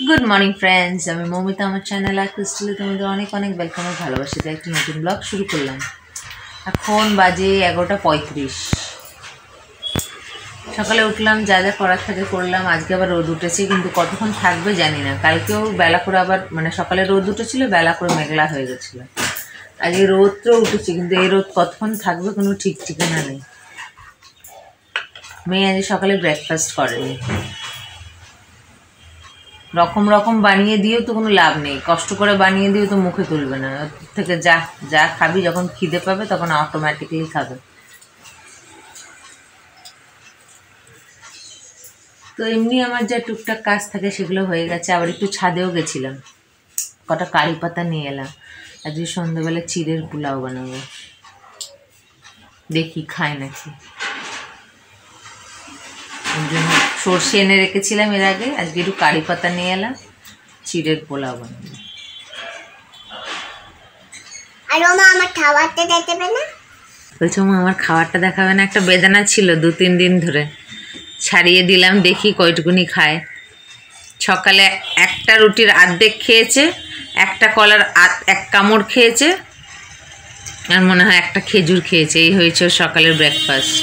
Good morning friends, আমি মৌমিতা। আমার channel আর ক্রিস্টালে তোমাদের অনেক অনেক ওয়েলকাম আর ভালোবাসি। তাই একটা নতুন ব্লগ শুরু করলাম। এখন বাজে 11:35। সকালে উঠলাম, যা যা করার থাকে করলাম। আজকে আবার রোদ উঠেছে, কিন্তু কতক্ষণ থাকবে জানি না। কালকেও বেলা করে আবার সকালে রোদ উঠেছিল, বেলা করে মেঘলা হয়ে গেছিলো। আজকে রোদ তো উঠেছে, কিন্তু এই রোদ কতক্ষণ থাকবে কোনো ঠিক ঠিকানা নেই। মেয়ে আজ সকালে ব্রেকফাস্ট করেনি। রকম রকম বানিয়ে দিয়েও তো কোনো লাভ নেই, কষ্ট করে বানিয়ে দিয়েও তো মুখে তুলবে না। থেকে যা যা খাবি, যখন খিদে পাবে তখন অটোমেটিক্যালি খাবে। তো এমনি আমার যা টুকটাক কাজ থাকে সেগুলো হয়ে গেছে। আবার একটু ছাদেও গেছিলাম, কটা কারি পাতা নিয়ে এলাম। আজকে সন্ধ্যাবেলা চিড়ের পোলাও বানাবো, দেখি খায় নাকি। সর্ষে এনে রেখেছিলাম এর আগে, আজকে একটু কারি পাতা নিয়ে এলাম, চিড়ের পোলাও বানাবো। বলছো মা আমার খাবারটা দেখাবে না? একটা বেদানা ছিল 2-3 দিন ধরে, ছাড়িয়ে দিলাম, দেখি কয়টুকুনি খায়। সকালে একটা রুটির অর্ধেক খেয়েছে, একটা কলার এক কামড় খেয়েছে, আর মনে হয় একটা খেজুর খেয়েছে। এই হয়েছে সকালের ব্রেকফাস্ট।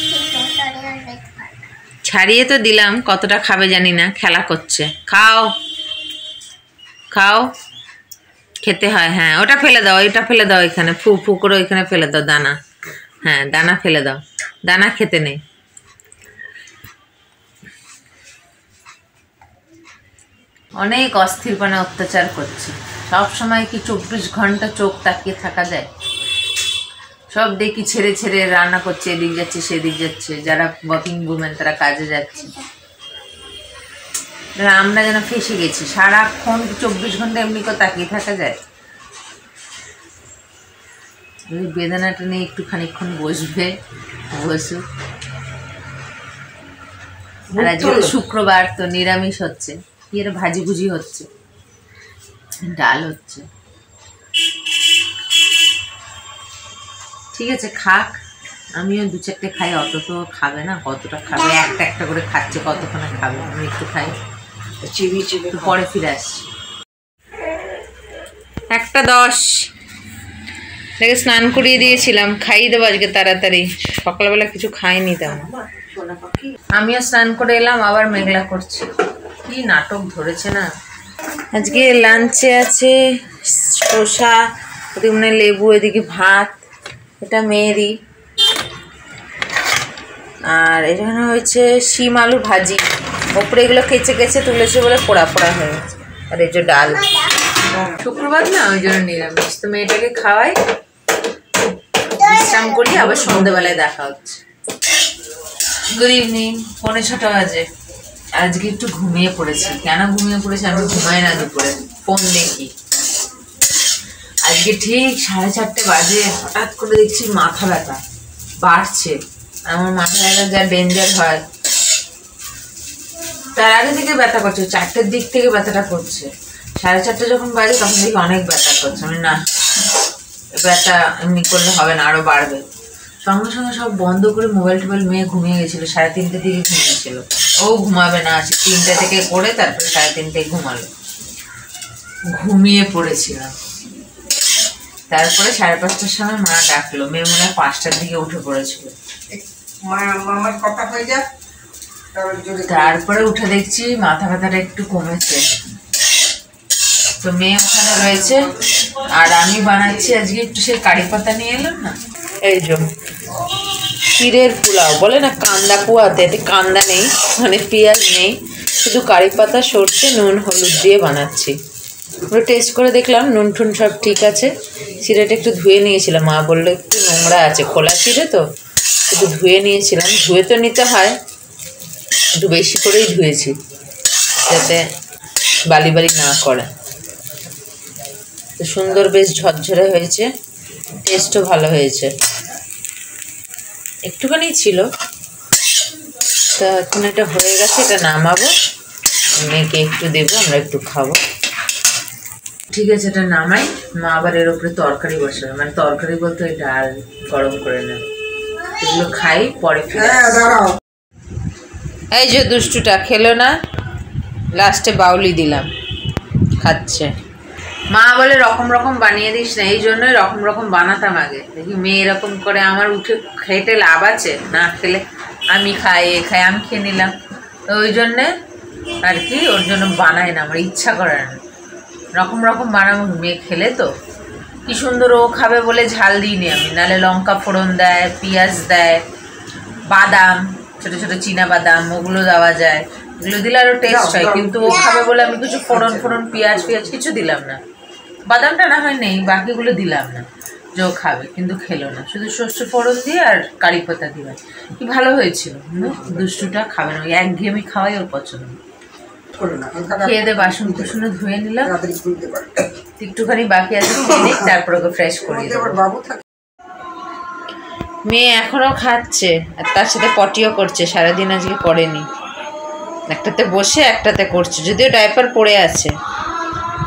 ছাড়িয়ে তো দিলাম, কতটা খাবে জানি না, খেলা করছে। খাও খাও, খেতে হয়। হ্যাঁ ওটা ফেলে দাও, এটা ফেলে দাও, এখানে ফু ফু করে ওইখানে ফেলে দাও দানা। হ্যাঁ দানা ফেলে দাও, দানা খেতে নেই। অনেক অস্থিরপনা অত্যাচার করছে। সব সময় কি 24 ঘন্টা চোখ তাকিয়ে থাকা যায়? সব দেখি ছেড়ে ছেড়ে রান্না করছে, এদিক যাচ্ছে সেদিক যাচ্ছে। যারা ওয়ার্কিং উমেন তারা কাজে যাচ্ছে, আমরা যেন ফেসে গেছি। সারাক্ষণ 24 ঘন্টা এমনি করে তাকিয়ে থাকা যায়? বেদনাটা নিয়ে একটু খানিকক্ষণ বসবে, বসুক। আর আজকে শুক্রবার, তো নিরামিষ হচ্ছে। কি এর ভাজি ভুজি হচ্ছে, ডাল হচ্ছে। ঠিক আছে খাক, আমিও 2-4টে খাই। অত তো খাবে না, কতটা খাবে? একটা একটা করে খাচ্ছে, কতক্ষণে খাবে? আমি একটু খাই, চিবি চিবি পরে ফিরে আসছি। 1:10 দেখে স্নান করিয়ে দিয়েছিলাম, খাইয়ে দেবো আজকে তাড়াতাড়ি। সকালবেলা কিছু খাইনি তেমন। আমিও স্নান করে এলাম, আবার মেঘলা করছে। কি নাটক ধরেছে না। আজকে লাঞ্চে আছে শসা, ওদিকে লেবু, এদিকে ভাত। এটা মেয়েরই। আর এখানে হয়েছে শিম আলু ভাজি। ওপরে এগুলো কেচে কেচে তুলেছে বলে পোড়া পোড়া হয়ে গেছে। আর এই যে ডাল, শুক্রবার না ওই জন্য নিরামিষ। তো মেয়েটাকে খাওয়াই, বিশ্রাম করি, আবার সন্ধ্যাবেলায় দেখা হচ্ছে। গুড ইভিনিং, 6:45 বাজে। আজকে একটু ঘুমিয়ে পড়েছি। কেন ঘুমিয়ে পড়েছি? আমি ঘুমাই না দুপুরে, ফোন দেখি। আজকে ঠিক 4:30 বাজে হঠাৎ করে দেখছি মাথা ব্যথা বাড়ছে। আমার মাথা ব্যথা যা ডেঞ্জার হয়, তার আগে থেকে ব্যথা করছে। 4টের দিক থেকে ব্যথাটা করছে। 4:30 যখন বাজে তখন দেখি অনেক ব্যথা করছে। আমি না, ব্যথা এমনি করলে হবে না, আরো বাড়বে। সঙ্গে সঙ্গে সব বন্ধ করে মোবাইল টোবাইল, মেয়ে ঘুমিয়ে গেছিল। 3:30 দিকে ঘুমিয়েছিল। ও ঘুমাবে না, 3টে থেকে করে তারপরে 3:30 ঘুমালো। ঘুমিয়ে পড়েছিলাম। তারপরে 5:30টার সময় মা ডাকলো। মেয়ে মনে হয় 5টার দিকে উঠে পড়েছিল। তারপরে উঠে দেখছি মাথা ব্যথাটা একটু কমেছে। তো মেয়ে ওখানে রয়েছে, আর আমি বানাচ্ছি আজকে একটু সেই কারি পাতা নিয়ে এলাম না, এই যে চিড়ের পোলাও বলে না, কান্দা কুয়াতে। এতে কান্দা নেই, পেঁয়াজ নেই, শুধু কারি পাতা, সর্ষে, নুন, হলুদ দিয়ে বানাচ্ছি। আমরা টেস্ট করে দেখলাম নুন টুন সব ঠিক আছে। চিড়েটা একটু ধুয়ে নিয়েছিলাম, মা বললো একটু নোংরা আছে, খোলা চিড়ে তো একটু ধুয়ে নিয়েছিলাম। ধুয়ে তো নিতে হয়, একটু বেশি করেই ধুয়েছি যাতে বালি বালি না করে। তো সুন্দর বেশ ঝরঝরে হয়েছে, টেস্টও ভালো হয়েছে। একটুখানি ছিল, তা এখন এটা হয়ে গেছে। এটা নামাবো, মেয়েকে একটু দেবো, আমরা একটু খাবো। ঠিক আছে, এটা নামাই। মা আবার এর উপরে তরকারি বসাবে, তরকারি বলতে ওই ডাল গরম করে নেবে। এগুলো খাই, পরে ফিরে। এই যে দুষ্টুটা খেলো না, লাস্টে বাউলি দিলাম। খাচ্ছে। মা বলে রকম রকম বানিয়ে দিস না, এই জন্যই রকম রকম বানাতাম আগে। দেখি মেয়ে এরকম করে, আমার উঠে খেতে লাভ আছে? না খেলে আমি খাই, আমি খেয়ে নিলাম। তো ওই জন্যে আর কি, ওর জন্য বানাই না, আমার ইচ্ছা করে না। রকম রকম বানাবো, মেয়ে খেলে তো কি সুন্দর। ও খাবে বলে ঝাল দিইনি আমি, নাহলে লঙ্কা ফোড়ন দেয়, পেঁয়াজ দেয়, বাদাম, ছোটো ছোটো চীনা বাদাম, ওগুলো দেওয়া যায়, এগুলো দিলে আরও টেস্ট হয়। কিন্তু ও খাবে বলে আমি কিছু ফোড়ন পেঁয়াজ কিছু দিলাম না। বাদামটা না হয় নেই, বাকিগুলো দিলাম না, যে ও খাবে। কিন্তু খেলো না, শুধু সর্ষে ফোড়ন দিয়ে আর কারি পাতা দিবে। কি ভালো হয়েছিল। দুষ্টুটা খাবে না, ওই একঘেয়েমি খাওয়াই ওর পছন্দ। খেয়ে দে, বাসন কুসনে ধুয়ে নিলাম, একটুখানি বাকি আছে, খেয়ে নিই, তারপর ওকে ফ্রেশ করিয়ে দেবো। মেয়ে এখনও খাচ্ছে আর তার সাথে পটিও করছে, সারাদিন আজকে করেনি। একটাতে বসে একটাতে করছে, যদিও ডাইপার পরে আছে।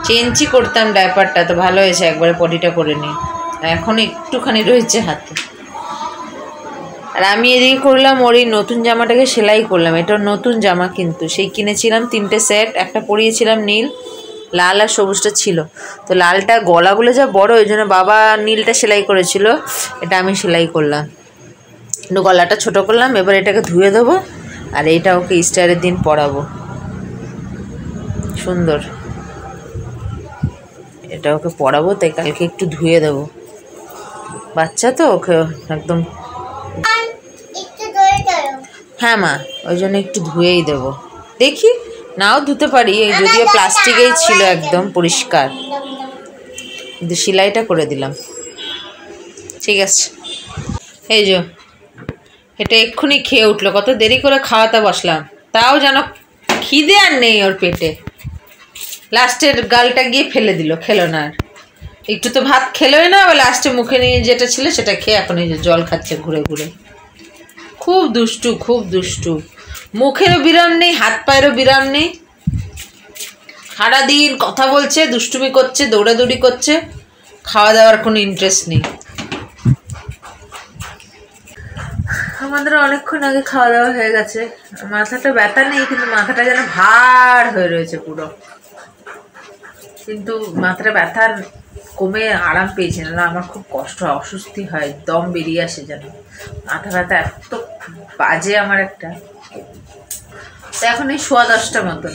চেঞ্জই করতাম ডাইপারটা, তো ভালো হয়েছে একবারে পটিটা করে নিই। এখন একটুখানি রয়েছে হাতে। আর আমি এদিকে করলাম ওর এই নতুন জামাটাকে সেলাই করলাম। এটা নতুন জামা, কিন্তু সেই কিনেছিলাম 3টে সেট, একটা পরিয়েছিলাম নীল, লাল আর সবুজটা ছিল। তো লালটা গলাগুলো যা বড়, ওই জন্য বাবা নীলটা সেলাই করেছিল, এটা আমি সেলাই করলাম। একটু গলাটা ছোটো করলাম। এবার এটাকে ধুয়ে দেবো, আর এইটা ওকে ইস্টারের দিন পরাবো। সুন্দর, এটা ওকে পরাবো, তাই কালকে একটু ধুয়ে দেবো। বাচ্চা তো, ওকে একদম। হ্যাঁ মা, ওই জন্য একটু ধুয়েই দেবো। দেখি নাও ধুতে পারি, যদিও প্লাস্টিকেই ছিল, একদম পরিষ্কার, কিন্তু সেলাইটা করে দিলাম। ঠিক আছে, এই যে এটা এক্ষুনি খেয়ে উঠলো। কত দেরি করে খাওয়াতে বসলাম, তাও যেন খিদে আর নেই ওর পেটে। লাস্টের গালটা গিয়ে ফেলে দিল, খেলো না আর। একটু তো ভাত খেলোই না, আবার লাস্টে মুখে নিয়ে যেটা ছিল সেটা খেয়ে এখন এই যে জল খাচ্ছে ঘুরে ঘুরে। খুব দুষ্টু, খুব দুষ্টু। মুখেরও বিরাম নেই, হাত পায়েরও বিরাম নেই। সারাদিন কথা বলছে, দুষ্টুমি করছে, দৌড়াদৌড়ি করছে, খাওয়া দাওয়ার কোনো ইন্টারেস্ট নেই। আমাদের অনেকক্ষণ আগে খাওয়া দাওয়া হয়ে গেছে। মাথাটা ব্যথা নেই, কিন্তু মাথাটা যেন ভার হয়ে রয়েছে পুরো। কিন্তু মাথাটা ব্যথার কমে আরাম পেয়েছি, না আমার খুব কষ্ট হয়, অস্বস্তি হয়, দম বেরিয়ে আসে যেন। মাথা ব্যথা এত বাজে আমার একটা। তো এখন এই 10:15 মতন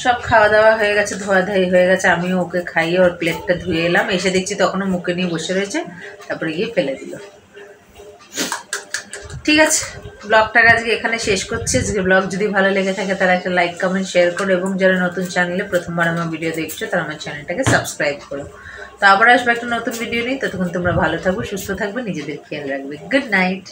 সব খাওয়া দাওয়া হয়ে গেছে, ধোয়াধাই হয়ে গেছে। আমিও ওকে খাইয়ে ওর প্লেটটা ধুয়ে এলাম, এসে দেখছি তখনও মুখে নিয়ে বসে রয়েছে, তারপরে গিয়ে ফেলে দিল। ঠিক আছে, ব্লগটাকে আজকে এখানে শেষ করছি। আজকে ব্লগ যদি ভালো লেগে থাকে তারা একটা লাইক, কমেন্ট, শেয়ার করো, এবং যারা নতুন চ্যানেলে প্রথমবার আমার ভিডিও দেখছো তারা আমার চ্যানেলটাকে সাবস্ক্রাইব করো। তো আবার আসবে একটা নতুন ভিডিও নিয়ে। ততক্ষণ তোমরা ভালো থাকবে, সুস্থ থাকবে, নিজেদের খেয়াল রাখবে। Good night.